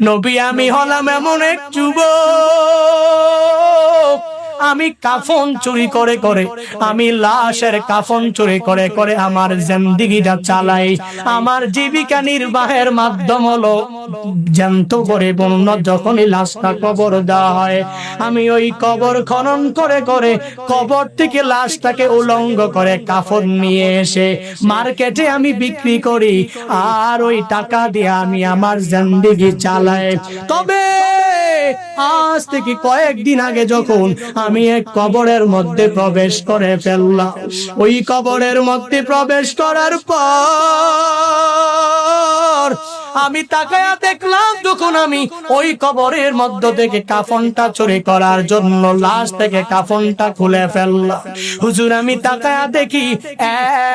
নবী আমি হলাম এমন এক যুবক, আমি কাফন চুরি করে করে, আমি লাশের কাফন চুরি করে করে আমার জিন্দেগিটা চালাই। আমার জীবিকা নির্বাহের মাধ্যম হলো জ্যান্ত করে বন্য যখনই লাশটা কবর দেওয়া হয়, আমি ওই কবর খনন করে করে কবর থেকে লাশটাকে উলঙ্গ করে কাফন নিয়ে এসে মার্কেটে আমি বিক্রি করি, আর ওই টাকা দিয়ে আমি আমার জিন্দেগি চালাই। তবে আজ থেকে কয়েকদিন আগে যখন আমি এক কবরের মধ্যে প্রবেশ করে ফেললাম, ওই কবরের মধ্যে প্রবেশ করার পর আমি তাকায়া দেখলাম, যখন আমি ওই কবরের মধ্য থেকে কাফনটা চুরি করার জন্য লাশ থেকে কাফনটা খুলে ফেললাম, হুজুর আমি তাকায়া দেখি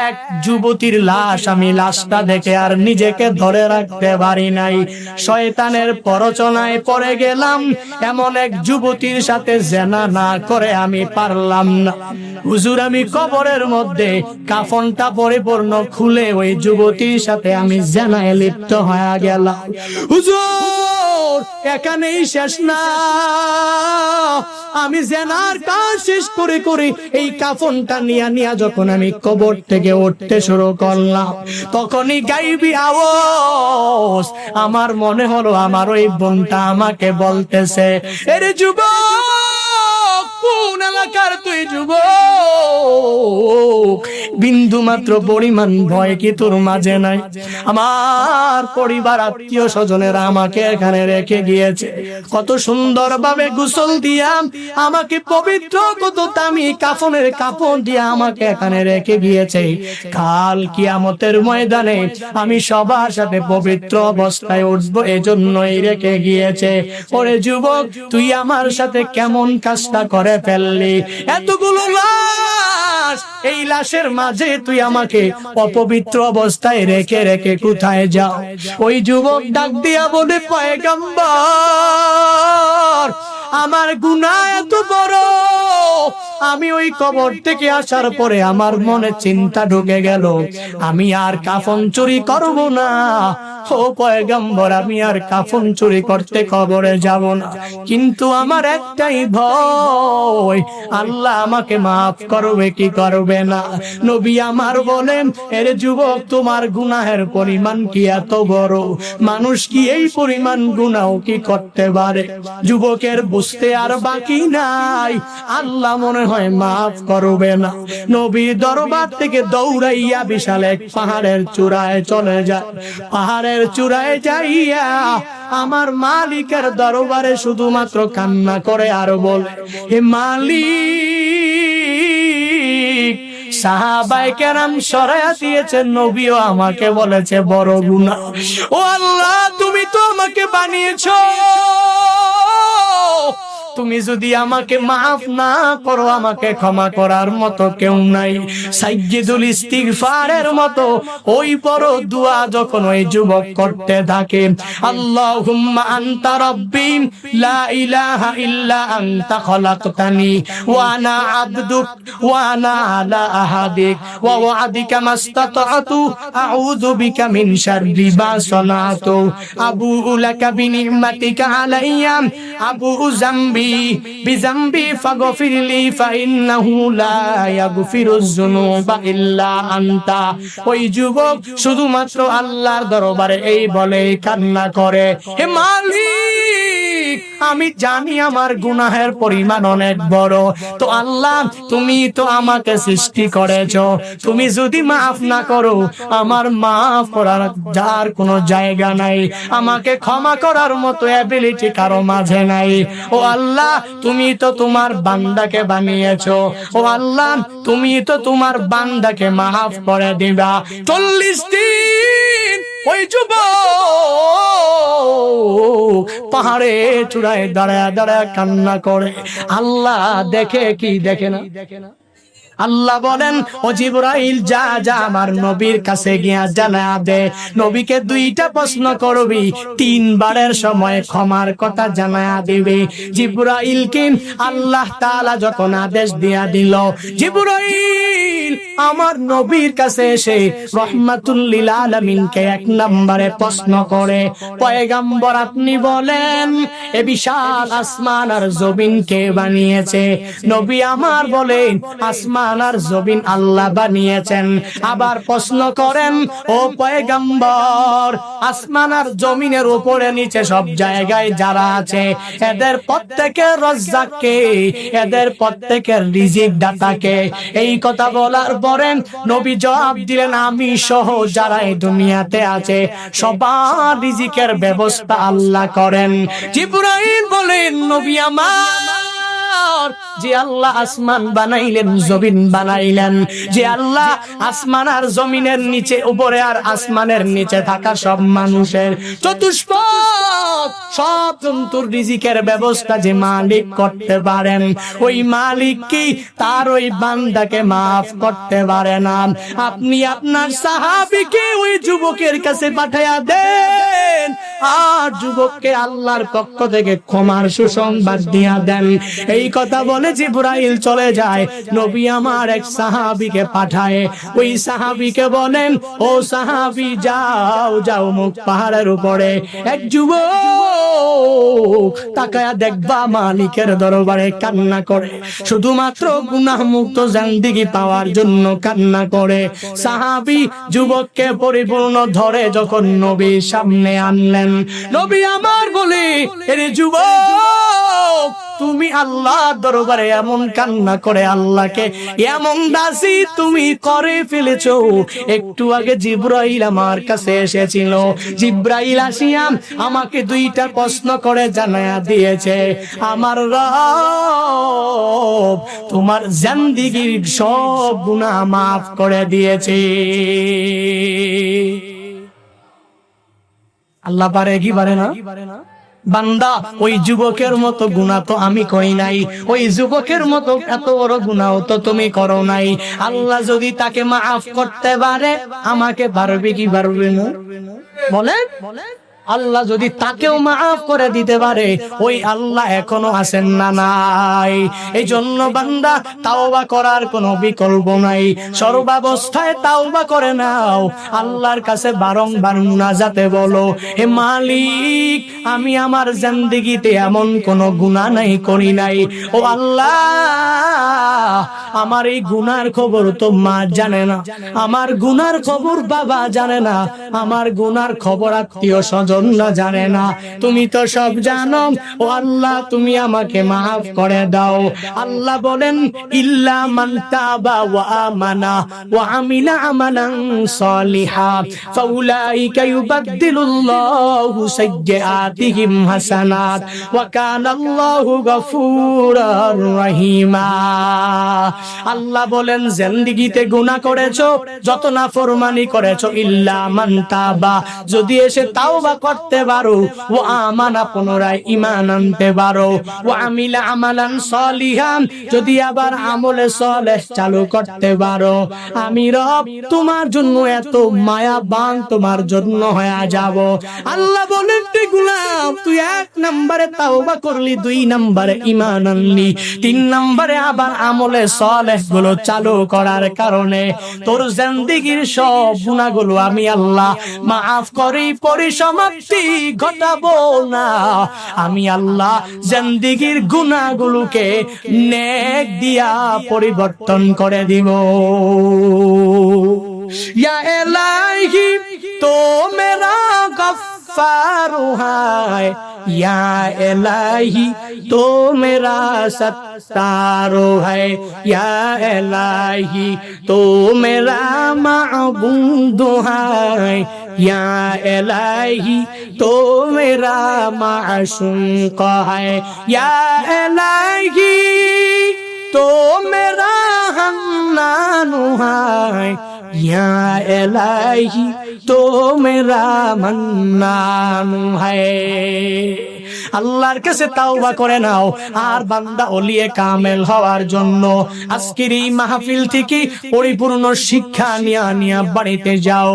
এক যুবতীর লাশ। আমি লাশটা দেখে আর নিজেকে ধরে রাখতে পারি নাই, শয়তানের প্ররোচনায় পড়ে গেলাম। এমন এক যুবতীর সাথে জেনা না করে আমি পারলাম না। হুজুর আমি কবরের মধ্যে কাফনটা পরিপূর্ণ খুলে ওই যুবতীর সাথে আমি জেনায় লিপ্ত হয়ে গেলাম। হুজুর এখানেই শেষ না, আমি জেনার কাজ শেষ করে করে এই কাফনটা নিয়া যখন আমি কবর থেকে উঠতে শুরু করলাম, তখনই গাইবি আওয়াজ আমার মনে হলো আমার ওই বোনটা আমাকে বলতেছে, এরে যুবক, কোন এলাকার তুই যুবক? বিন্দু মাত্র পরিমাণ ভয় কি তোর মাঝে নাই? আমার পরিবার আত্মীয় স্বজনেরা আমাকে এখানে রেখে গিয়েছে, কত সুন্দর ভাবে গোসল দিয়া আমাকে পবিত্র, কত দামি কাফনের কাপড় দিয়ে আমাকে এখানে রেখে গিয়েছে। কাল কিয়ামতের ময়দানে আমি সবার সাথে পবিত্র অবস্থায় উঠবো, এজন্যই রেখে গিয়েছে। ওরে যুবক, তুই আমার সাথে কেমন কাজটা করে ফেললি? এতগুলো লাশ, এই লাশের মাঝে তুই আমাকে অপবিত্র অবস্থায় রেখে রেখে কোথায় যাও? ওই যুবক ডাক দিয়া বলে, পয়গম্বর আমার গুনাহ এত বড়, আমি ওই কবর থেকে আসার পরে আমার মনে চিন্তা ঢুকে গেল, আমি আর কাফন চুরি করব না। ও পয়গম্বর, আমি আর কাফন চুরি করতে কবরে যাব না, কিন্তু আমার একটাই ভয়, আল্লাহ আমাকে মাফ করবে কি করবে না? নবী আমার বলেন, এর যুবক তোমার গুনাহের পরিমাণ কি এত বড়? মানুষ কি এই পরিমাণ গুনাহ কি করতে পারে? যুবকের বুঝতে আর বাকি নাই, আল্লাহ মনে হয় মাফ করবে না। নবী দরবার থেকে দৌড়াইয়া বিশাল এক পাহাড়ের চূড়ায় চলে যায়। পাহাড়ের চূড়ায় যাইয়া আমার মালিকের দরবারে শুধুমাত্র কান্না করে আর বলে, হে মালিক, সাহাবায়ে কেরাম সরায়া দিয়েছেন, নবীও আমাকে বলেছে বড় গুনাহ। ও আল্লাহ, তুমি তো আমাকে বানিয়েছো, তুমি যদি আমাকে মাফ না করো, আমাকে ক্ষমা করার মতো কেউ নাই। সাইয়্যিদুল ইস্তিগফারের মতো ওই বড় দোয়া যখন ওই যুবক করতে থাকে, আল্লাহুম্মা আনতা রাব্বি লা ইলাহা ইল্লা আনতা খলাকতানি ওয়া আনা আবদুক ওয়া আনা আলা আহাদিক ওয়া ওয়া'দিকা মাসতাতআতু আউযু বিকা মিন শাররি মা সানাতু আবুউ লাকা বিনি'মাতিকা আলাইয়া আবুউ যামবি বিযামবি ফাগফিরলি ফাইন্নাহু লা ইয়াগফিরুয যুনুবা ইল্লা আনতা। ওই যুবক শুধুমাত্র আল্লাহর দরবারে এই বলে কান্না করে, হে মালিক, আমি জানি আমার গুনাহের পরিমাণ অনেক বড়, তো আল্লাহ তুমি তো আমাকে সৃষ্টি করেছো, তুমি যদি মাফ না করো, আমার মাফ করার যার কোনো জায়গা নাই, আমাকে ক্ষমা করার মতো অ্যাবিলিটি কারো মাঝে নাই। ও আল্লাহ, তুমি তো তোমার বান্দাকে বানিয়েছো, ও আল্লাহ তুমি তো তোমার বান্দাকে মাফ করে দিবা। 40 দিন ওই যুবক পাহাড়ে চূড়ায় দাঁড়ায় দাঁড়ায় কান্না করে। আল্লাহ দেখে কি দেখে না? আল্লাহ বলেন, ও জিবরাইল যা যা আমার নবীর কাছে গিয়া জানা দে, নবীকে দুইটা প্রশ্ন করবি, তিনবারের সময় ক্ষমার কথা জানা দিবে। জিবরাইলকে আল্লাহ তাআলা যখন আদেশ দিয়া দিল, জিবরাইল আমার নবীর কাছে এসে রহমাতুল লিল আলামিনকে এক নম্বরে প্রশ্ন করে, পয়গম্বর আপনি বলেন এ বিশাল আসমান আর জমিন কে বানিয়েছে? নবী আমার বলেন, আসমান আর জমিন আল্লাহ বানিয়েছেন। আবার প্রশ্ন করেন, ও পয়গম্বর আসমান আর জমিনের উপরে নিচে সব জায়গায় যারা আছে এদের প্রত্যেকের রাজ্জাক কে? এদের প্রত্যেকের রিজিক দাতা কে? এই কথা বলার পরে নবী জবাব দিলেন, আমি সহ যারা এই দুনিয়াতে আছে সবার রিজিকের ব্যবস্থা আল্লাহ করেন। জিবরাইল বলেন, নবী আমার, যে আল্লাহ আসমান বানাইলেন, জমিন বানাইলেন, যে আল্লাহ আসমান আর জমিনের নিচে, উপরে আর আসমানের নিচে থাকা সব মানুষের চতুষ্পদ সব জন্তুর রিজিকের ব্যবস্থা যে মালিক করতে পারেন, ওই মালিক কি তার ওই বান্দাকে মাফ করতে পারে না? আপনি আপনার সাহাবীকে ওই যুবকের কাছে পাঠায়া দেন, আর যুবককে আল্লাহর পক্ষ থেকে ক্ষমার সুসংবাদ দিয়া দেন। এই কথা বলে জিবরাইল চলে যায়। নবী আমার এক সাহাবীকে পাঠায়, ওই সাহাবীকে বলেন, ও সাহাবী যাও যাও মুখ পাহাড়ের উপরে এক যুবক তাকায়া দেখবা মালিকের দরবারে কান্না করে, শুধুমাত্র গুনাহ মুক্ত জিন্দেগি পাওয়ার জন্য কান্না করে। সাহাবী যুবককে পরিপূর্ণ ধরে যখন নবীর সামনে আনলেন, নবী আমার বলে, এরে যুবক তুমি আল্লাহর দরবারে এমন কান্না করে আল্লাহকে এমন দাসী তুমি করে ফেলেছো। একটু আগে জিবরাইল আমার কাছে এসেছিল, জিবরাইল আসিয়া আমাকে দুইটা প্রশ্ন করে জানায়া দিয়েছে, আমার রব তোমার জিন্দেগীর সব গুনাহ মাফ করে দিয়েছে। আল্লাহ পারে কি পারে না? বান্দা ওই যুবকের মতো গুনাহ তো আমি করি নাই, ওই যুবকের মতো এত বড় গুনাহ তো তুমি করো নাই। আল্লাহ যদি তাকে মাফ করতে পারে, আমাকে পারবে কি পারবে না? বলেন, আল্লাহ যদি তাকেও মাফ করে দিতে পারে, ওই আল্লাহ এখনো আছেন না নাই? এই জন্য বান্দা তাওবা করার কোনো বিকল্প নাই, সর্বাবস্থায় তাওবা করে নাও, আল্লাহর কাছে বারংবার মুনাজাতে বলো, হে মালিক আমি আমার জিন্দেগিতে এমন কোনো গুনাহ নাই করি নাই, ও আল্লাহ আমার এই গুনার খবর তো মা জানে না, আমার গুনার খবর বাবা জানে না, আমার গুনার খবর আত্মীয় স্বজন জানে না, তুমি তো সব জানো, ও আল্লাহ তুমি আমাকে মাফ করে দাও। আল্লাহ বলেন, ইল্লা মান তাবা ওয়া আমানা ওয়া আমিলা আমালান সালিহা ফাউলাইকা ইউবাদদিলুল্লাহু সাইয়্যাতিহিম হাসানাত ওয়া কানাল্লাহু গফুরার রহিমা। আল্লাহ বলেন, জিন্দেগিতে গুনাহ করেছো, যত নাফরমানি করেছো, ইল্লা মান তাবা যদি এসে তাওবা করতে পারো, ও আমানা পুনরায় ঈমান আনতে পারো, ও আমিলা আমালান সালিহান যদি আবার আমলে সালেহ চালু করতে পারো, আমি রব তোমার জন্য এত মায়াবান তোমার জন্য হয়ে যাব। আল্লাহ বলেন, তুই গোলাম, তুই এক নম্বরে তাওবা করলি, দুই নম্বরে ঈমান আনলি, তিন নম্বরে আবার আমলে সালেহ গুলো চালু করার কারণে তোর জিন্দেগীর সব গুনাহগুলো আমি আল্লাহ মাফ করি, পরিসমাপ্তি ঘটাবো না। আমি আল্লাহ জিন্দেগীর গুনাহগুলোকে নেক দিয়া পরিবর্তন করে দিব। ইয়া ইলাহি তো মেরা গফফারু হায়, या इलाही तो मेरा सत्तारो है, या इलाही तो मेरा माबूद है, या इलाही तो मेरा माशूक है, या इलाही तो मेरा हन्नान है, या इलाही तो मेरा मन्नान है। আল্লাহর কাছে তাওবা করে নাও। আর বান্দা ওলিয়ে কামেল হওয়ার জন্য আজকের এই মাহফিল থেকে পরিপূর্ণ শিক্ষা নিয়া বাড়িতে যাও।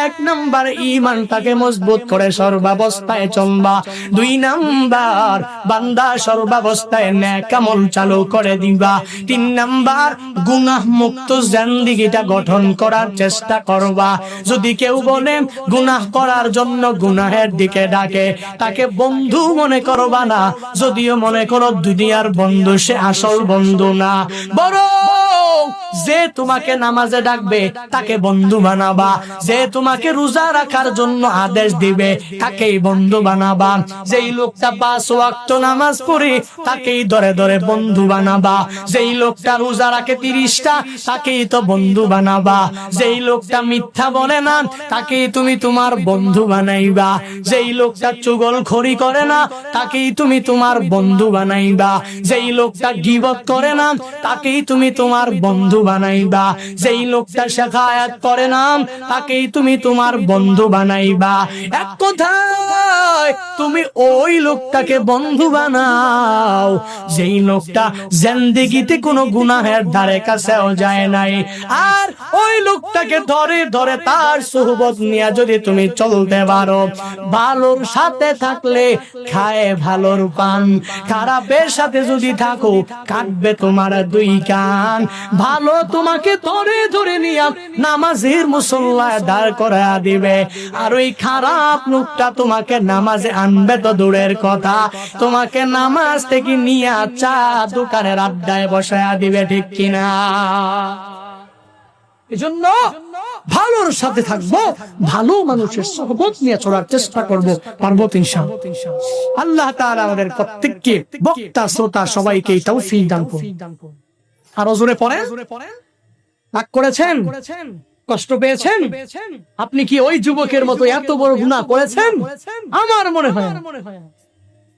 এক নাম্বার ঈমানটাকে মজবুত করে সর্বাবস্থায় চলবা। 2 নাম্বার বান্দা সর্বাবস্থায় নেক আমল চালু করে দিবা। 3 নাম্বার গুনাহ মুক্ত জিন্দেগিটা গঠন করার চেষ্টা করবা। যদি কেউ বলে গুনাহ করার জন্য গুনাহের দিকে ডাকে, তাকে বন্ধু মনে করবা না। যদিও মনে করো দুনিয়ার বন্ধু, সে আসল বন্ধু না। বরং যে তোমাকে নামাজে ডাকবে তাকে বন্ধু বানাবা। যে তোমাকে রোজা রাখার জন্য আদেশ দিবে তাকেই বন্ধু বানাবা। যেই লোকটা 5 ওয়াক্ত নামাজ পড়ে তাকেই ধরে ধরে বন্ধু বানাবা। যেই লোকটা রোজা রাখে 30টা তাকেই তো বন্ধু বানাবা। যেই লোকটা মিথ্যা বলে না তাকেই তুমি তোমার বন্ধু বানাইবা। যেই লোকটা চুগলখড়ি করে না তাকেই তুমি তোমার বন্ধু বানাইবা। যেই লোকটা গীবত করে না তাকেই তুমি তোমার বন্ধু বানাইবা। যেই লোকটা শিকায়াত করে না তাকেই তুমি তোমার বন্ধু বানাইবা। এক কথায় তুমি ওই লোকটাকে বন্ধু বানাও যেই লোকটা জিন্দেগিতে কোনো গুনাহের ধারে কাছেও যায় নাই। আর ওই লোকটাকে ধরে ধরে তার সুহবত নিয়ে যদি তুমি চলতে পারো, ভালোর সাথে থাকলে খায় ভালোর পান, খারাপের সাথে যদি থাকো কাটবে তোমার 2 কান। ভালো তোমাকে ধরে ধরে নিয়ে নামাজের মুসল্লায় দাঁড় করায়া দিবে, আর ওই খারাপ লোকটা তোমাকে নামাজে আনবে তো দূরের কথা, তোমাকে নামাজ থেকে নিয়ে চা দোকানের আড্ডায় বসায়া দিবে। ঠিক কিনা? এজন্য ভালোর সাথে থাকবো, ভালো মানুষের সোহবত নিয়ে চলার চেষ্টা করবো, পারবো ইনশাআল্লাহ। আল্লাহ তাআলা আমাদের প্রত্যেককে, বক্তা শ্রোতা সবাইকে তৌফিক দান করুন। আর জোরে পড়েন। রাগ করেছেন, কষ্ট পেয়েছেন? আপনি কি ওই যুবকের মতো এত বড় গুনাহ করেছেন? আমার মনে হয়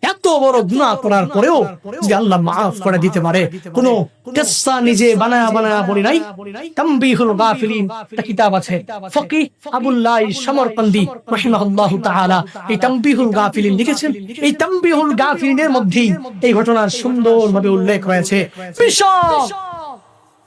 এত বড় গুনাহ করার পরেও যে আল্লাহ মাফ করে দিতে পারে। কোন কিসসা নিজে বানায়া বলি নাই। তামবিহুল গাফিলিন একটা কিতাব আছে, ফকিহ আবুল্লাহ সমরকন্দি রাহিমাহুল্লাহু তাআলা এই তামবিহুল গাফিলিন লিখেছেন। এই তামবিহুল গাফিলিনের মধ্যেই এই ঘটনার সুন্দরভাবে উল্লেখ রয়েছে। বিশাল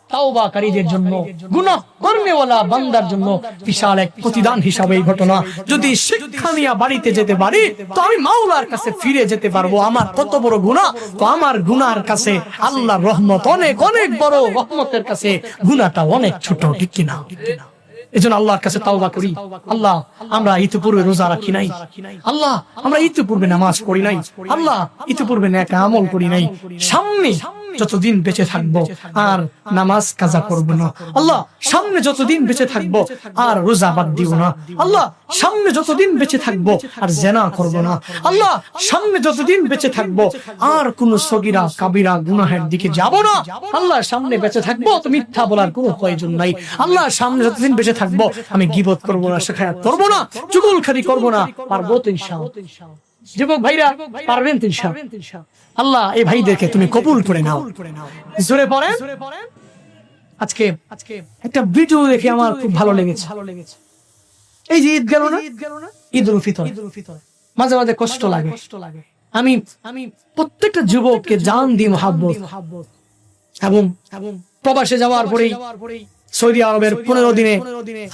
তাওবাকারীদের জন্য, গুনাহ করনেওয়ালা বান্দার জন্য বিশাল এক প্রতিদান হিসাবে এই ঘটনা। যদি শিক্ষা নিয়ে বাড়িতে যেতে পারি তো আমি মাওলার কাছে ফিরে যেতে পারবো। আমার কত বড় গুনাহ, তো আমার গুনার কাছে আল্লাহর রহমত অনেক অনেক বড়, রহমতের কাছে গুনাহটা অনেক ছোট। ঠিক কিনা? এজন্য আল্লাহর কাছে তাওবা করি। আল্লাহ, আমরা ইতিপূর্বে রোজা রাখি নাই। আল্লাহ, আমরা ইতিপূর্বে নামাজ পড়ি নাই। আল্লাহ, ইতিপূর্বে নেক আমল করি নাই। সামনে যতদিন বেঁচে থাকবো আর নামাজ কাজা করব না। আল্লাহ, সামনে যতদিন বেঁচে থাকবো আর রোজা বাদ দিব না। আল্লাহ, সামনে যতদিন বেঁচে থাকবো আর জিনা করব না। আল্লাহ, সামনে যতদিন বেঁচে থাকবো আর কোন সগীরা কাবিরা গুনাহের দিকে যাব না। আল্লাহ, সামনে বেঁচে থাকবো তো মিথ্যা বলার কোনো প্রয়োজন নাই। আল্লাহ, সামনে যতদিন বেঁচে থাকবো আমি গীবত করব না, শিকায়াত করব না, চুগলখড়ি করব না। পারবো তো ইনশাআল্লাহ। যুবক ভাইরা, পারবেন তো ইনশাআল্লাহ। আল্লাহ এই ভাইদেরকে তুমি কবুল করে নাও। জোরে পড়েন। আজকে একটা ভিডিও দেখে আমার খুব ভালো লেগেছে। এই যে ঈদ গেল না, ঈদুল ফিতর, মাঝে মাঝে কষ্ট লাগে। আমি প্রত্যেকটা যুবককে জান দিই মহাব্বত, এবং প্রবাসে যাওয়ার পরেই সৌদি আরবের 15 দিনে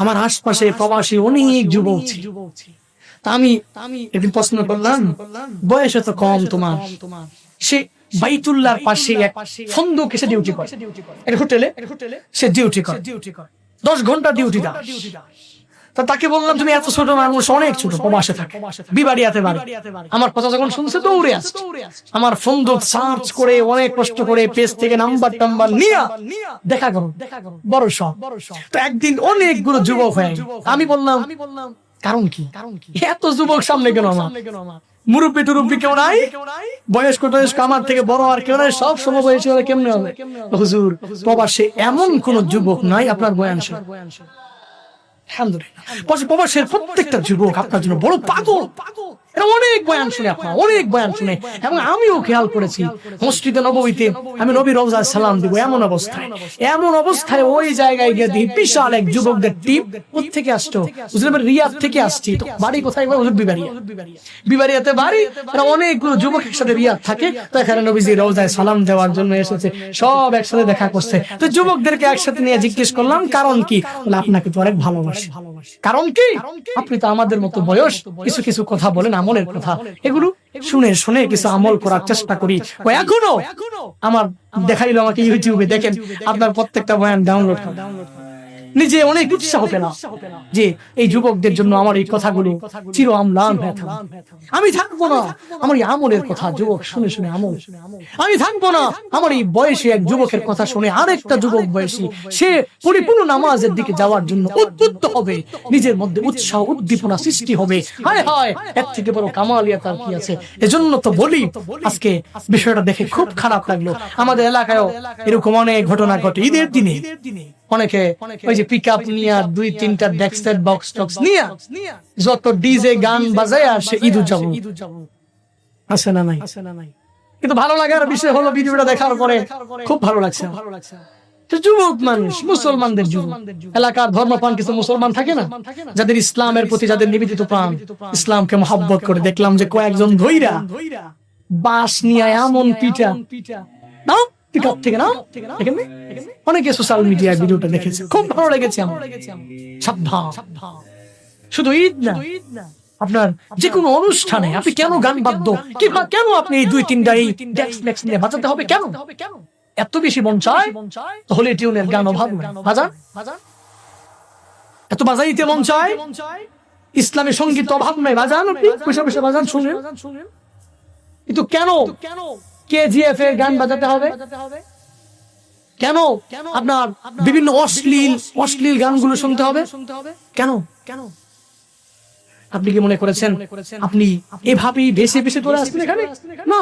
আমার আশপাশে প্রবাসী অনেক যুবক ছিল। আমি একদিন প্রশ্ন করলাম, বয়স এত কম তোমার? সে বাইতুল্লাহর পাশে এক ফন্দকে সে ডিউটি করে, এক হোটেলে সে ডিউটি করে, 10 ঘন্টা ডিউটি দেয়। তা তাকে বললাম, তুমি এত ছোট মানুষ, অনেক ছোট, প্রবাসে থাকে, বিবাড়িয়াতে বাড়ি। আমার কথা যখন শুনছে দৌড়ে আসছে, আমার ফন্দক সার্চ করে অনেক কষ্ট করে পেজ থেকে নাম্বার টাম্বার নিয়ে দেখা করো, বড় শখ। তো একদিন অনেকগুলো যুবক হয়ে, আমি বললাম কারণ কি, এত যুবক সামনে কেন? আমার মুরব্বী টুরব্বী কেউ নাই, বয়স্ক টয়স্ক আমার থেকে বড় আর কেউ নাই, সব সমবয়সী হলে কেমনে হবে? হুজুর, প্রবাসে এমন কোন যুবক নাই আপনার বয়ান শুনে। আলহামদুলিল্লাহ, প্রবাসের প্রত্যেকটা যুবক আপনার জন্য বড় পাগল। এরা অনেক বয়ান শুনে, আপনার অনেক বয়ান শুনে, এবং আমিও খেয়াল করেছি মসজিদে নববীতে আমি নবী রওজায় সালাম দিব, এমন অবস্থায় ওই জায়গায় গিয়ে দেখি বিশাল এক যুবকদের টিম। কোথেকে আসতো? রিয়াদ থেকে আসছি। তো বাড়ি কোথায়? বিবারিয়াতে বাড়ি। অনেকগুলো যুবক একসাথে রিয়াদ থাকে, তো এখানে নবীজি রওজায় সালাম দেওয়ার জন্য এসেছে, সব একসাথে দেখা করছে। তো যুবকদেরকে একসাথে নিয়ে জিজ্ঞেস করলাম কারণ কি? আপনাকে তো অনেক ভালোবাসি। কারণ কি? আপনি তো আমাদের মতো বয়স, কিছু কিছু কথা বলেন আমলের কথা, এগুলো শুনে শুনে কিছু আমল করার চেষ্টা করি। এখনো আমার দেখাইলো আমাকে ইউটিউবে, দেখেন আপনার প্রত্যেকটা বয়ান ডাউনলোড করেন। নিজে অনেক উৎসাহ পেলাম যে এই যুবকদের জন্য আমার এই কথাগুলো চির আমলান হয়ে থাকবে। আমি থাকবো না আমার এই আমলের কথা যুবক শুনে শুনে আমল, আমি থাকবো না আমার এই বয়সী এক যুবকের কথা শুনে আরেকটা যুবক বয়সী সে পরিপূর্ণ নামাজের দিকে যাওয়ার জন্য উদ্বুদ্ধ হবে, নিজের মধ্যে উৎসাহ উদ্দীপনা সৃষ্টি হবে। হায় হায়, এর থেকে বড় কামালিয়াত আর কি আছে? এজন্য তো বলি, আজকে বিষয়টা দেখে খুব খারাপ লাগলো। আমাদের এলাকায়ও এরকম অনেক ঘটনা ঘটে। ঈদের দিনে অনেকে ওই যে পিকআপ নিয়ে 2-3টা ডেস্ক সেট বক্স টক্স নিয়ে যত ডিজে গান বাজায় আর সে ঈদ উদযাপন আছে না নাই? কিন্তু ভালো লাগার বিষয় হলো ভিডিওটা দেখার পরে খুব ভালো লাগছে। যুবক মানুষ, মুসলমানদের যুবক, এলাকার ধর্মপ্রাণ কিছু মুসলমান থাকে না, যাদের ইসলামের প্রতি যাদের নিবেদিত প্রাণ, ইসলামকে মহব্বত করে, দেখলাম যে কয়েকজন ধইরা বাঁশ নিয়ে এমন পিটা নাও পিকআপ থেকে নাও, অনেকে সোশ্যাল মিডিয়ায় ভিডিওটা দেখেছে, খুব ভালো লেগেছে আমার। সাবধান, শুধু ঈদ না, আপনার যে কোনো অনুষ্ঠানে আপনি কেন গান বাদ্য, কেন আপনি এই 2-3টা এই ডেস্ক ম্যাক্স নিয়ে বাজাতে হবে? কেন এত বেশি মন চায়? তাহলে টিউনের গান অভাব নাই, বাজান। এত বাজাইতে মন চায়, ইসলামের সঙ্গীত অভাব নাই, বাজান। আপনি পয়সা পয়সা বাজান, শুনেন। কিন্তু কেন কেজিএফ এর গান বাজাতে হবে? কেন আপনার বিভিন্ন অশ্লীল গানগুলো শুনতে হবে? কেন? আপনি কি মনে করেছেন আপনি এভাবেই বেশি বেশি চলে আসছেন এখানে? না,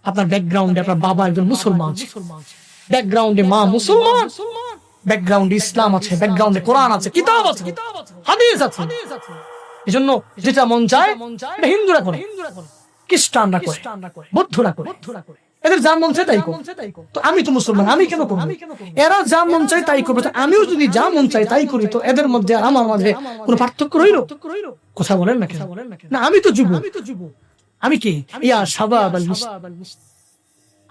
আপনার ব্যাকগ্রাউন্ডে আপনার বাবা একজন মুসলমান, ব্যাকগ্রাউন্ডে মা মুসলমান, ব্যাকগ্রাউন্ডে ইসলাম আছে, ব্যাকগ্রাউন্ডে কোরআন আছে, কিতাব আছে, হাদিস আছে। এজন্য যেটা মন চায় হিন্দুরা করে, খ্রিস্টানরা করে, বৌদ্ধরা করে, এদের যা মন চায় তাই করে। তো আমি তো মুসলমান, আমি কেন করবো? এরা যা মন চায় তাই করবে। আমিও যদি যা মন চাই তাই করি, তো এদের মধ্যে আর আমার মাঝে কোনো পার্থক্য রইল? কথা বলেন না কেন? না, আমি তো যুবক। আমি কি ইয়া শাবাব আল মুসলিম,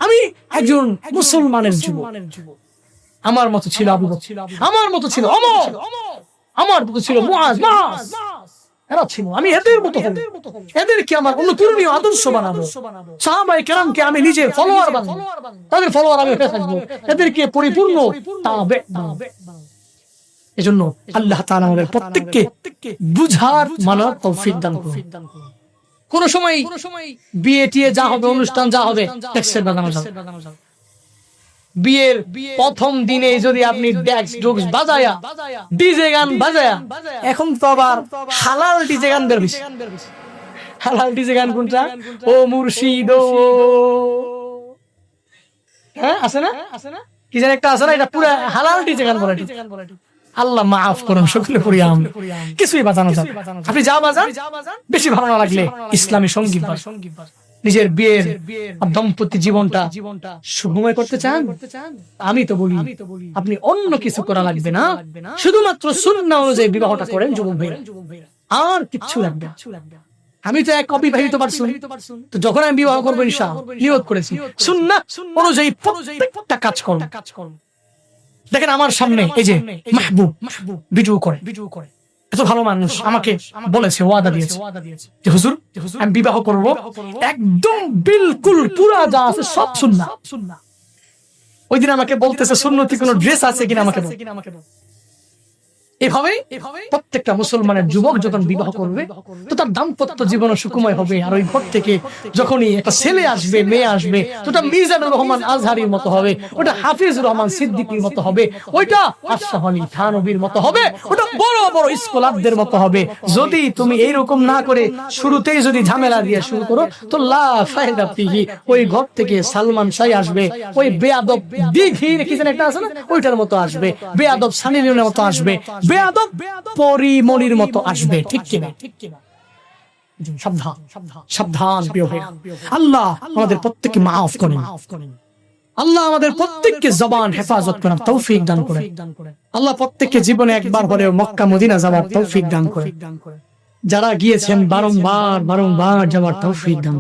আমি একজন মুসলমানের যুবক। আমার মতো ছিল আবু বকর, আমার মতো ছিল ওমর, আমার মতো ছিল মুআজ, এরা ছিল। আমি এদের মতো হব, এদেরকে আমার অনুকরণীয় আদর্শ বানাবো। সাহাবায়ে কেরামকে আমি নিজের ফলোয়ার বানাবো, তাদের ফলোয়ার আমি হয়ে থাকবো, এদেরকে পরিপূর্ণ তাবে বানাবো। এজন্য আল্লাহ তাআলা আমাদের প্রত্যেককে বুঝার মানার তৌফিক দান করুন। কোন সময় বিয়ে টিয়ে যা হবে, অনুষ্ঠান যা হবে, টেক্সের বাজানো যাবে। বিয়ের প্রথম দিনে যদি আপনি ডেক্স ডুক্স বাজায়া, ডিজে গান বাজায়া, এখন তো আবার হালাল ডিজে গান বের হইছে। হালাল ডিজে গান কোনটা? ও মুর্শিদ, ও হ্যাঁ আছে না, কি যেন একটা আছে না, এটা পুরো হালাল ডিজে গান বলে। আল্লাহ মাফ করুন, সকলে পড়ি আমরা কিছুই বাজানো যাবে। আপনি যা বাজান, বেশি ভালো না লাগলে ইসলামী সঙ্গীত বাজান। নিজের বিয়ের দাম্পত্য জীবনটা সুখময় করতে চান? আমি তো বলি আপনি অন্য কিছু করা লাগবে না, শুধুমাত্র সুন্নাহ অনুযায়ী বিবাহটা করেন যুবক ভাইরা, আর কিচ্ছু লাগবে না। আমি তো এক অবিবাহিত পারসন, তো যখন আমি বিবাহ করবো ইনশাআল্লাহ নিয়ত করেছি সুন্নাহ অনুযায়ী প্রত্যেকটা কাজ করব। দেখেন আমার সামনে এই যে মাহবুব ভিডিও করে, এত ভালো মানুষ, আমাকে বলেছে, ওয়াদা দিয়েছে যে হুজুর আমি বিবাহ করব, একদম বিলকুল পুরা যা আছে সব সুন্নাহ। ওই দিন আমাকে বলতেছে সুন্নতি কোনো ড্রেস আছে কিনা আমাকে বল। এভাবে প্রত্যেকটা মুসলমানের যুবক যখন বিবাহ করবে, তো তার দাম্পত্য জীবন সুখময় হবে। আর ওই ঘর থেকে যখনই একটা ছেলে আসবে, মেয়ে আসবে, তো ওটা মিজানুর রহমান আজহারির মতো হবে, ওটা হাফিজুর রহমান সিদ্দিকীর মতো হবে, ওইটা আশরাফ আলী থানভীর মতো হবে, ওটা বড় বড় স্কলারদের মতো হবে। যদি তুমি এইরকম না করে শুরুতেই যদি ঝামেলা দিয়ে শুরু করো, তো লা ফায়দা ফিহি, ওই ঘর থেকে সালমান শাহ আসবে, ওই বেয়াদব দিঘির কি যেন একটা আছে না, ওইটার মতো আসবে, বেয়াদব সানি লিওনের মতো আসবে, বেয়াদব পরিমনির মতো আসবে। ঠিক কিনা? সাবধান সাবধান প্রিয় ভাই, আল্লাহ আমাদের প্রত্যেককে মাফ করেন, আল্লাহ আমাদের প্রত্যেককে জবান হেফাজত করার তৌফিক দান করেন, আল্লাহ প্রত্যেককে জীবনে একবার হলেও মক্কা মদিনা যাওয়ার তৌফিক দান করেন, যারা গিয়েছেন বারংবার যাওয়ার তৌফিক দান,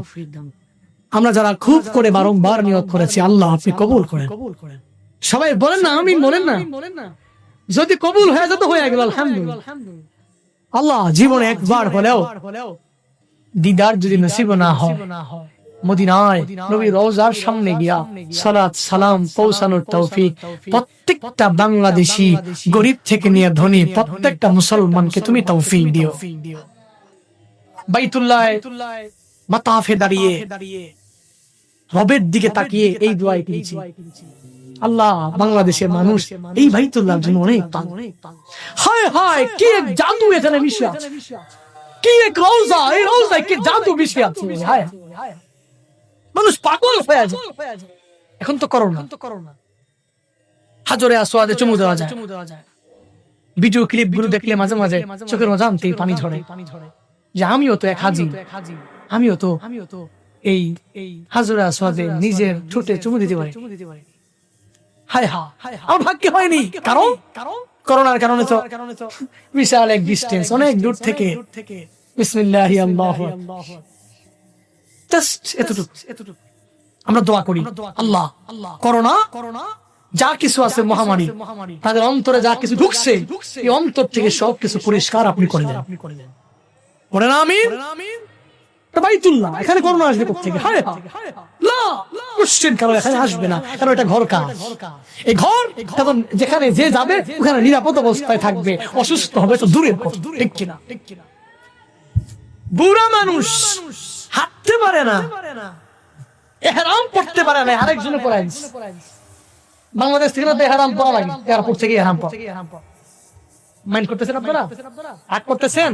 আমরা যারা খুব করে বারংবার নিয়ত করেছি আল্লাহ আপনি কবুল করেন। সবাই বলেন না আমিন, বলেন না। যদি কবুল হয়ে যেত হয়ে গেল আলহামদুলিল্লাহ। আল্লাহ জীবনে একবার হলেও দিদার যদি নসিব না হয়, মদিনায় নবী রওজার সামনে গিয়া সালাত সালাম পৌঁছানোর তৌফিক প্রত্যেকটা বাংলাদেশি গরিব থেকে নিয়ে ধনী প্রত্যেকটা মুসলমানকে তুমি তৌফিক দিও। বাইতুল্লাহ মাতাফে দাঁড়িয়ে রবের দিকে তাকিয়ে এই দোয়া করেছি, আল্লাহ বাংলাদেশের মানুষ এই বাইতুল্লাহর জন্য অনেক পাগল। হায় হায় কি এক জাদু এখানে মিশে আছে, কি এক রওজা, এই রওজায় কি জাদু মিশে আছে। হায় মানুষ পাগল হয়ে যায়। এখন তো করোনা, হাজরে আসওয়াদে চুমু দেওয়া যায়, ভিডিও ক্লিপ গুলো দেখলে মাঝে মাঝে চোখের অজান্তেই পানি ঝরে, যে আমিও তো এক হাজি, আমিও তো এই হাজরে আসওয়াদে নিজের ঠোঁটে চুমু দিতে পারি। হায় হা, আমার ভাগ্যে হয়নি, কারণ করোনার কারণে তো বিশাল এক ডিস্টেন্স, অনেক দূর থেকে বিসমিল্লাহি আল্লাহু আকবার, জাস্ট এতটুকু আমরা দোয়া করি, আল্লাহ করোনা যা কিছু আছে মহামারী, তাদের অন্তরে যা কিছু ঢুকছে এই অন্তর থেকে সবকিছু পরিষ্কার আপনি করে দেন। বলেন আমিন। বাইতুল্লাহ, এখানে করোনা আসবে কোথেকে? হায় হায় না, কোশ্চেন কারণ এখানে আসবে না, কারণ এটা ঘর কাজ। এই ঘর যেখানে যে যাবে ওখানে নিরাপদ অবস্থায় থাকবে, অসুস্থ হবে তো দূরের কথা, ঠিক কিনা? বুড়া মানুষ হাঁটতে পারে না, ইহরাম পড়তে পারে না, আরেকজনে পড়াই। বাংলাদেশ থেকে তো ইহরাম পড়া লাগে, এয়ারপোর্ট থেকে ইহরাম পড়া। মাইন্ড করতেছেন আপনারা? রাগ করতেছেন?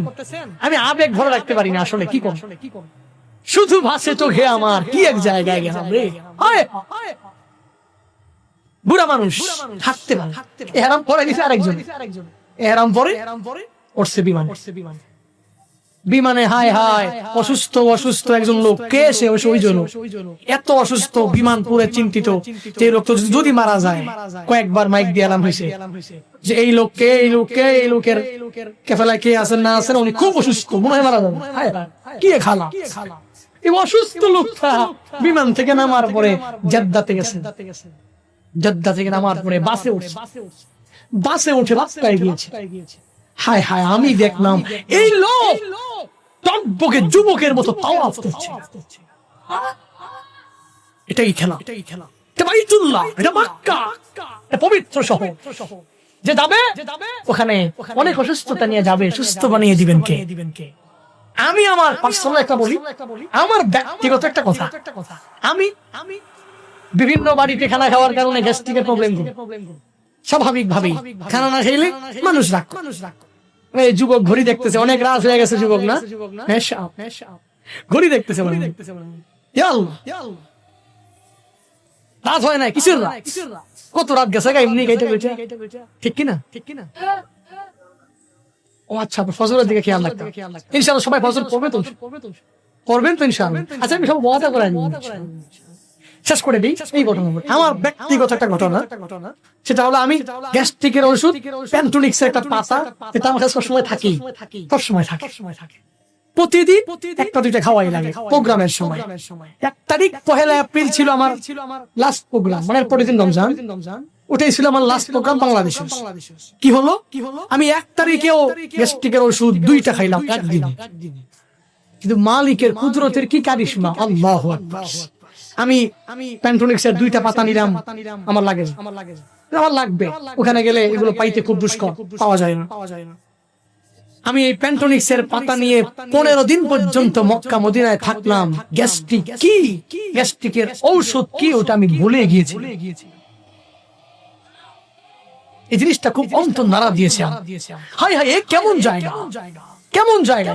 আমি আবেগ ধরে রাখতে পারি না আসলে, কি করব? শুধু ভাসে চোখে আমার, কি এক জায়গায় গেলাম রে। বুড়া মানুষ হাঁটতে পারে, ইহরাম পরে দিছে আরেকজন, ইহরাম পরে উঠছে বিমানে, হায় হায় অসুস্থ একজন লোক, কে সে? ওই জন্য এত অসুস্থ, বিমান পুরো চিন্তিত যে লোক তো যদি মারা যায়, কয়েকবার মাইক দিয়ে এলান হয়েছে যে এই লোকের কেফেলায় কে আছেন না আছেন, উনি খুব অসুস্থ, মনে হয় মারা যাবে। কি খালা, এই অসুস্থ লোকটা বিমান থেকে নামার পরে জেদ্দাতে গেছে, জেদ্দা থেকে নামার পরে বাসে উঠে রাস্তায় গিয়েছে। হায় হায়, আমি দেখলাম এই লোক টকবকে যুবকের মতো তাওয়াফ করছে। এটাই খেলা, এটা বাইতুল্লাহ, এটা মক্কা, এটা পবিত্র শহর। যে যাবে ওখানে অনেক অসুস্থতা নিয়ে যাবে, সুস্থ বানিয়ে দিবেন কে? আমি আমার পার্সোনাল একটা বলি, আমার ব্যক্তিগত একটা কথা, আমি বিভিন্ন বাড়িতে খানা খাওয়ার কারণে গ্যাস্ট্রিকের প্রবলেম, স্বাভাবিক ভাবেই খানা না খেলে মানুষ রাগ। এই যুবক ঘড়ি দেখতেছে, অনেক রাত হয়ে গেছে, যুবক না ঘড়ি দেখতেছে, রাত হয় না, কিসের রাত, কত রাত গেছে এমনি গাইতে গেছে, ঠিক কিনা? ও আচ্ছা, ফজরের দিকে খেয়াল রাখতে, ইনশাআল্লাহ সবাই ফজর করবেন তো ইনশাআল্লাহ। আচ্ছা আমি সব ওয়াদা করাই শেষ করে দিই এই ঘটনা, আমার ব্যক্তিগত একটা ঘটনা। সেটা হলো আমি গ্যাস্ট্রিকের ওষুধ প্যান্টোনিক্সের একটা পাতা, এটা আমার কাছে সবসময় থাকে, সবসময় থাকে, প্রতিদিন একটা দুইটা খাওয়াই লাগে প্রোগ্রামের সময়। 1 তারিখ 1 এপ্রিল ছিল আমার লাস্ট প্রোগ্রাম, মানে পরের দিন রমজান, ওটাই ছিল আমার লাস্ট প্রোগ্রাম বাংলাদেশে। কি হলো, আমি 1 তারিখেও গ্যাস্ট্রিকের ওষুধ 2টা খাইলাম একদিনে, কিন্তু মালিকের কুদরতের কি কারিশমা, আল্লাহু আকবার। আমি প্যান্টোনিক্সের 2টা পাতা নিলাম, আমার লাগবে, ওখানে গেলে এগুলো পাইতে খুব দুষ্কর, পাওয়া যায় না। আমি এই প্যান্টোনিক্সের পাতা নিয়ে 15 দিন পর্যন্ত মক্কা মদিনায় থাকলাম। গ্যাস্ট্রিক কি, গ্যাস্ট্রিকের ঔষধ কি, ওটা আমি ভুলে গিয়েছি। এই জিনিসটা খুব অন্তর নাড়া দিয়েছে। হায় হায়, কেমন জায়গা, কেমন জায়গা।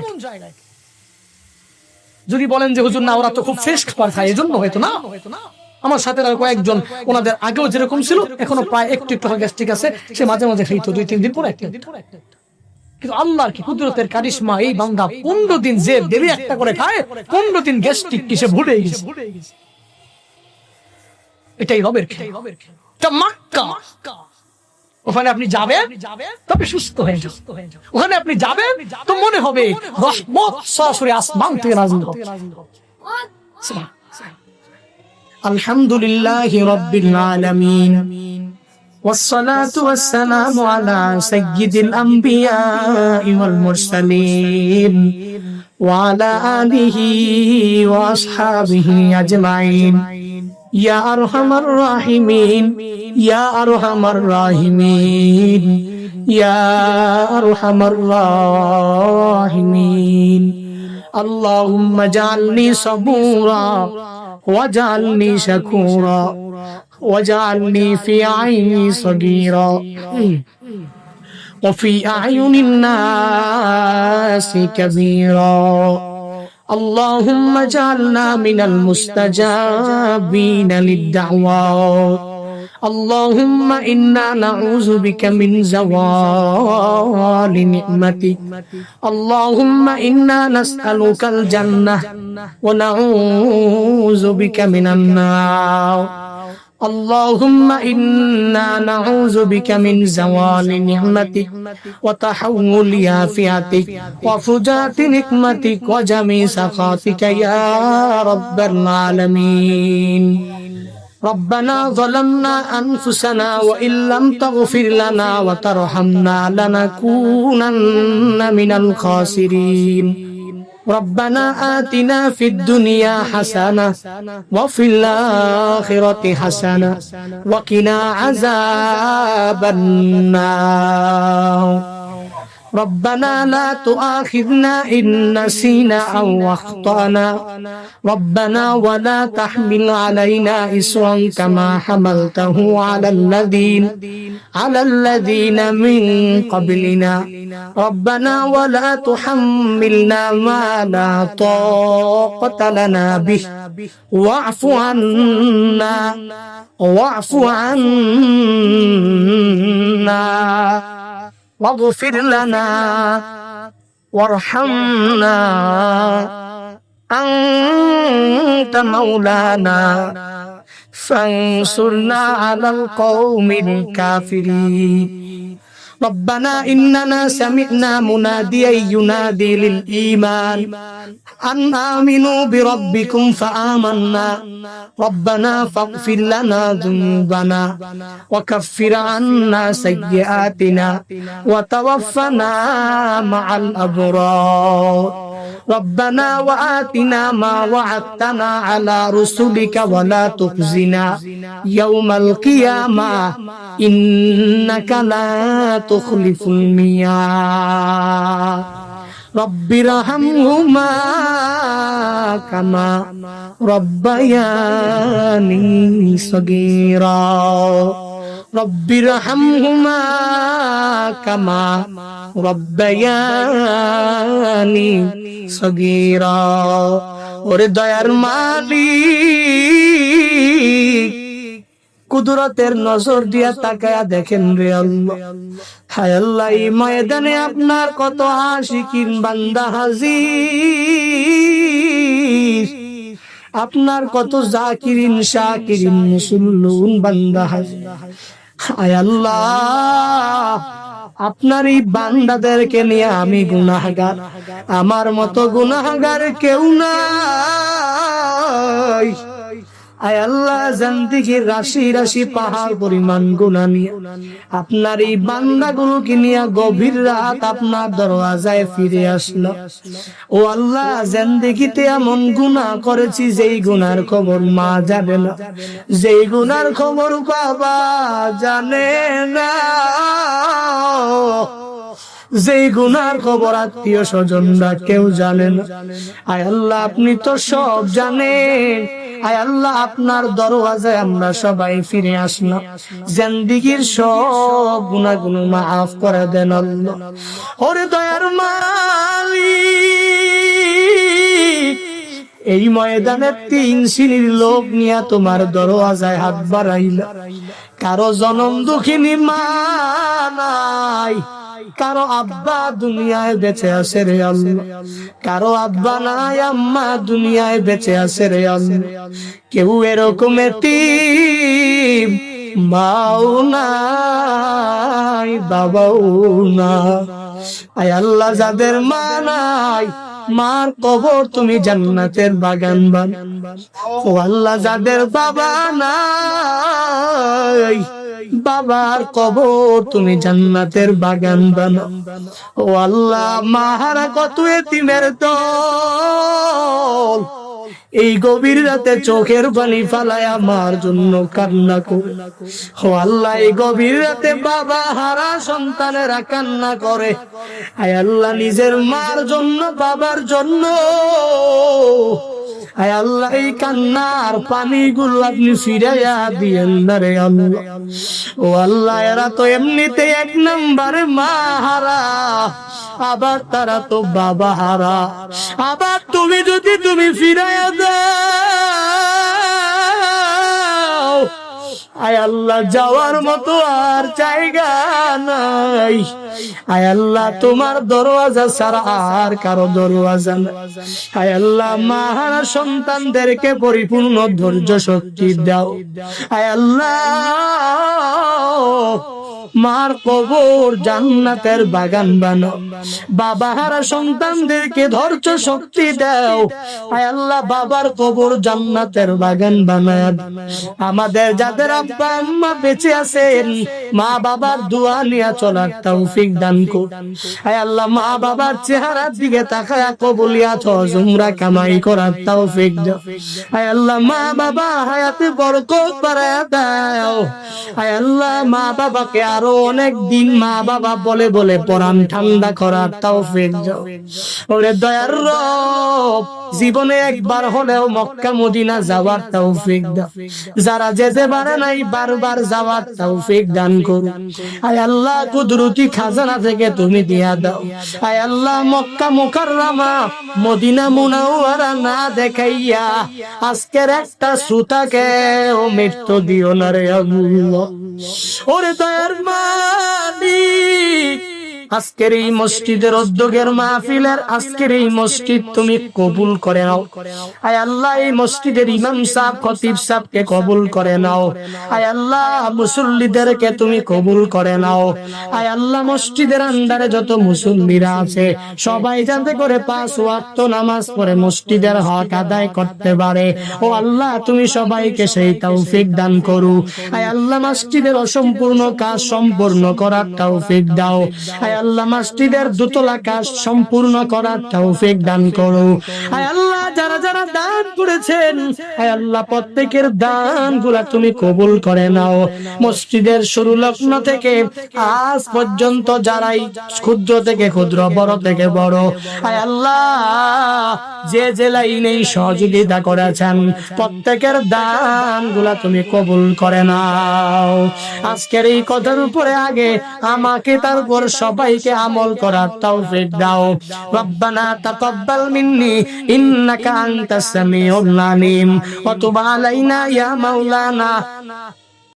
যদি বলেন যে হুজুর না ওরা তো খুব ফ্রেশ খাবার খায়, এজন্য হয়তো না। আমার সাথে আর কয়েকজন, ওনাদের আগেও যেরকম ছিল এখনো প্রায় একটু গ্যাস্ট্রিক আছে, সে মাঝে মাঝে খাইতো 2-3 দিন পরে একটা। কিন্তু আল্লাহর কি কুদরতের কারিশমা, এই বান্দা 15 দিন যে ডেলি একটা করে খায়, 15 দিন গ্যাস্ট্রিক কিসে ভুলে গেছে। এটাই রবের খেলা। এটা মক্কা, ওখানে আপনি যাবেন তবে সুস্থ হয়ে যাবেন। ওখানে আপনি যাবেন তো মনে হবে রহমত সরাসরি আসমান থেকে নাযিল হবে। আলহামদুলিল্লাহি রাব্বিল আলামিন والصلاة والسلام على سيد الأنبياء والمرسلين وعلى آله وأصحابه أجمعين يا أرحم الراحمين يا أرحم الراحمين يا أرحم الراحمين اللهم اجعلني صبورا واجعلني شكورا واجعلني في عيني صغيرا وفي أعين الناس كبيرا اللهم اجعلنا من المستجابين للدعوات اللهم إنا نعوذ بك من زوال نعمتك اللهم إنا نسألك الجنة ونعوذ بك من النار اللهم إنا نعوذ بك من زوال نعمتك وتحول عافيتك وفجاءة نقمتك وجميع سخطك يا رب العالمين ربنا ظلمنا أنفسنا وإن لم تغفر لنا وترحمنا لنكونن من الخاسرين ربنا آتنا في الدنيا حسنة وفي الآخرة حسنة وقنا عذاب النار ربنا لا تؤاخذنا إن نسينا أو أخطأنا ربنا ولا تحمل علينا إصرا كما حملته على الذين من قبلنا ربنا ولا تحملنا ما لا طاقة لنا به واعف عنا واغفر لنا وارحمنا أنت مولانا فانصرنا على القوم الكافرين ربنا إننا سمعنا مناديا ينادي للإيمان أن آمنوا بربكم فآمنا ربنا فاغفر لنا ذنوبنا وكفر عنا سيئاتنا وتوفنا مع الأبرار ربنا وآتنا ما وعدتنا على رسلك ولا تخزنا يوم القيامة إنك لا تخلف الميعاد رب ارحمهما كما ربياني صغيرا رب ارحمهما كما ربياني صغيرا ওরে দয়ার মালিক কুদরতের নজর দিয়া তাকায়া দেখেন রে আল্লাহ হায় আল্লাহ এই ময়দানে আপনার কত আশিকিন বান্দা হাজির আপনার কত জাকিরিন শাকিরিন মুসল্লুন বান্দা হাজির হায় আল্লাহ আপনার এই বান্দাদেরকে নিয়ে আমি গুনাহগার আমার মতো গুনাহগার কেউ নাই আয় আল্লাহ জিন্দেগির রাশি রাশি পাহাড় পরিমাণ গুনাহ নিয়ে আপনার এই বান্দাগুলোকে নিয়ে গভীর রাত আপনার দরওয়াজায় ফিরে আসলো ও আল্লাহ জিন্দেগিতে এমন গুনাহ করেছি যেই গুনার খবর মা জানে না যেই গুনার খবর বাবা জানে না যেই গুনার খবর আত্মীয় স্বজনরা কেউ জানে না আয় আল্লাহ আপনি তো সব জানেন আয় আল্লাহ আপনার দরওয়াজায় আমরা সবাই ফিরে আসলাম জিন্দেগির সব গুনাহগুলো মাফ করে দেন আল্লাহ ওরে দয়ার মালিক এই ময়দানে 3 শ্রেণীর লোক নিয়ে তোমার দরওয়াজায় হাত বাড়াইলা কারো জনম দুঃখিনী মা নাই কারো আব্বা দুনিয়ায় বেঁচে আছে রে আল্লাহ, কারো আব্বা নাই আম্মা দুনিয়ায় বেঁচে আছে রে আল্লাহ। কেউ এরকম এতিম, মাও নাই বাবাও না। আয় আল্লাহ, যাদের মা নাই মার কবর তুমি জান্নাতের বাগান বানাও। ও আল্লাহ, যাদের বাবা নাই বাবার কবর তুমি জান্নাতের বাগান বানাও। ও আল্লাহ, মাহারা কত এতিমের দল এই গভীর রাতে চোখের পানি ফালায় আমার জন্য কান্না করে। ও আল্লাহ, এই গভীর রাতে বাবা হারা সন্তানেরা কান্না করে। আয় আল্লাহ, নিজের মার জন্য বাবার জন্য আয় আল্লাহ এই কান্নার পানিগুলো আপনি ফিরাইয়া দিয়েন না রে আল্লাহ। ও আল্লাহ, এরা তো এমনিতে এক নম্বরে মা হারা, আবার তারা তো বাবা হারা। আবার তুমি যদি তুমি ফিরাইয়া দাও, আয় আল্লাহ যাওয়ার মতো আর জায়গা নাই। আয় আল্লাহ, তোমার দরওয়াজা ছাড়া আর কারো দরওয়াজা নাই। আয় আল্লাহ, মাহারা সন্তানদেরকে পরিপূর্ণ ধৈর্য শক্তি দাও। আয় আল্লাহ, মার কবর জান্নাতের বাগান বানাও। বাবাহারা সন্তানদেরকে ধৈর্য শক্তি দাও। আয় আল্লাহ, বাবার কবর জান্নাতের বাগান বানায়। আমাদের যাদের আব্বা আম্মা বেঁচে আছেন, মা বাবার দোয়া নিয়ে চলার তৌফিক দান করুন। আয় আল্লাহ, মা বাবার চেহারার দিকে তাকায়া কবুলিয়াত হজ উমরা কামাই করার তৌফিক দাও। আয় আল্লাহ, মা বাবা হায়াতে বরকত বাড়ায়া দাও। আয় আল্লাহ, মা বাবাকে আরো অনেক দিন মা বাবা বলে বলে পরাণ ঠান্ডা করার তৌফিক দাও। ওরে দয়ার রব, জীবনে একবার হলেও মক্কা মদিনা যাওয়ার তৌফিক দাও। যারা যেতে পারে নাই বারবার যাওয়ার তৌফিক দান করুন। আয় আল্লাহ, কুদরতি খাজানা থেকে তুমি দিয়া দাও। আয় আল্লাহ, মক্কা মুকাররমা মদিনা মুনাওয়ারা না দেখাইয়া আজকের একটা শ্রোতাকে ও মৃত্যু দিও না রে আল্লাহ। ওরে দয়ার মালিক, আজকের এই মসজিদের উদ্যোগের মাহফিলের আজকের এই মসজিদ তুমি কবুল করে নাও। আয় আল্লাহ, এই মসজিদের ইমাম সাহেব খতিব সাহেবকে কবুল করে নাও। আয় আল্লাহ, মুসল্লিদেরকে তুমি কবুল করে নাও। আয় আল্লাহ, মসজিদের আন্ডারে যত মুসল্লিরা আছে সবাই যাতে করে 5 ওয়াক্ত নামাজ পড়ে মসজিদের হক আদায় করতে পারে। ও আল্লাহ, তুমি সবাইকে সেই তৌফিক দান করো। আয় আল্লাহ, মসজিদের অসম্পূর্ণ কাজ সম্পূর্ণ করার তৌফিক দাও। আয় আল্লাহ, মসজিদের দোতলা কাজ সম্পূর্ণ করার তৌফিক দান করো। আয় আল্লাহ, যারা যারা দান করেছেন আয় আল্লাহ, প্রত্যেকের দানগুলো তুমি কবুল করে নাও। মসজিদের শুরু লগ্ন থেকে আজ পর্যন্ত যারাই ক্ষুদ্র থেকে ক্ষুদ্র, বড় থেকে বড়, আয় আল্লাহ যে যে লাইনে সহযোগিতা করেছেন প্রত্যেকের দানগুলো তুমি কবুল করে নাও। আজকের এই কথার উপরে আগে আমাকে তারপর সবাইকে আমল করার তৌফিক দাও। রব্বানা তাকাব্বাল মিন্নি ইন্নাকা আনতাস সামিউল আলিম ওয়া তুব আলাইনা ইয়া মাওলানা।